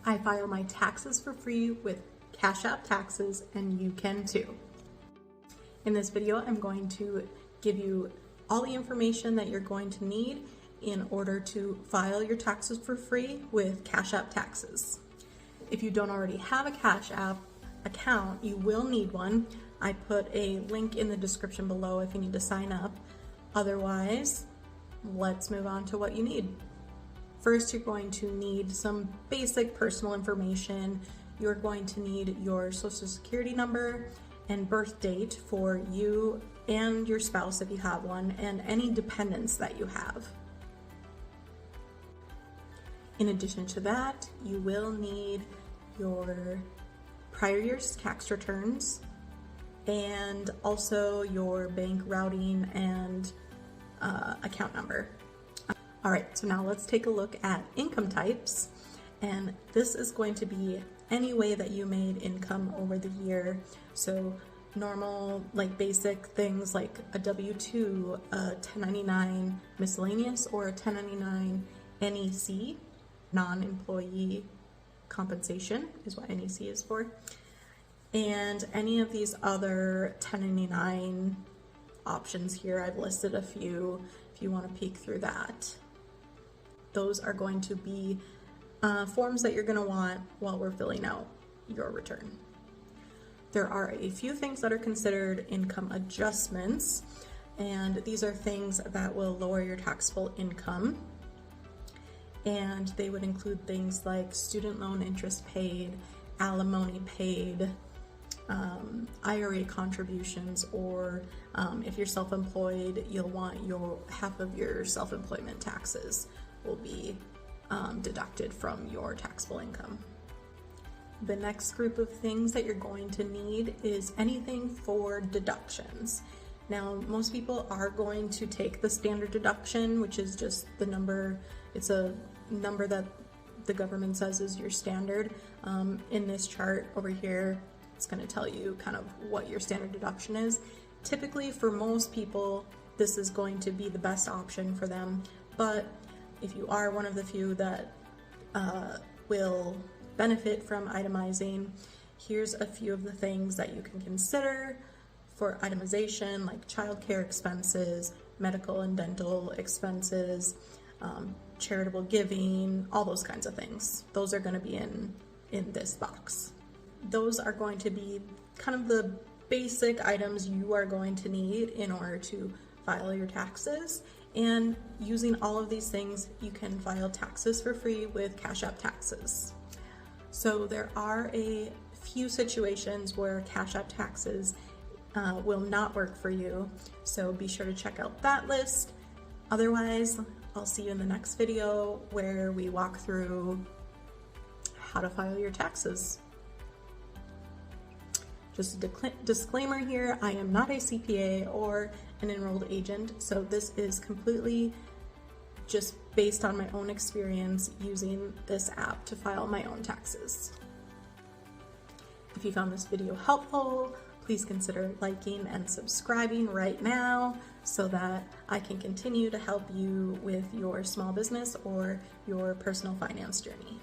I file my taxes for free with CashApp Taxes, and you can too. In this video, I'm going to give you all the information that you're going to need in order to file your taxes for free with CashApp Taxes. If you don't already have a CashApp account, you will need one. I put a link in the description below if you need to sign up. Otherwise, let's move on to what you need. First, you're going to need some basic personal information. You're going to need your social security number and birth date for you and your spouse if you have one, and any dependents that you have. In addition to that, you will need your prior year's tax returns and also your bank routing and account number. All right, so now let's take a look at income types. And this is going to be any way that you made income over the year. So normal, like basic things like a W-2, a 1099 miscellaneous, or a 1099 NEC, non-employee compensation is what NEC is for. And any of these other 1099 options here, I've listed a few if you want to peek through that. Those are going to be forms that you're going to want while we're filling out your return. There are a few things that are considered income adjustments, and these are things that will lower your taxable income. And they would include things like student loan interest paid, alimony paid, IRA contributions, or if you're self-employed, you'll want half of your self-employment taxes will be deducted from your taxable income. The next group of things that you're going to need is anything for deductions. Now, most people are going to take the standard deduction, which is just the number. It's a number that the government says is your standard. In this chart over here, it's going to tell you kind of what your standard deduction is. Typically, for most people, this is going to be the best option for them, but if you are one of the few that will benefit from itemizing, here's a few of the things that you can consider for itemization, like childcare expenses, medical and dental expenses, charitable giving, all those kinds of things. Those are going to be in this box. Those are going to be kind of the basic items you are going to need in order to file your taxes. And using all of these things, you can file taxes for free with CashApp Taxes. So there are a few situations where CashApp Taxes will not work for you, so be sure to check out that list. Otherwise, I'll see you in the next video where we walk through how to file your taxes. Just a disclaimer here, I am not a CPA or an enrolled agent, so this is completely just based on my own experience using this app to file my own taxes. If you found this video helpful, please consider liking and subscribing right now so that I can continue to help you with your small business or your personal finance journey.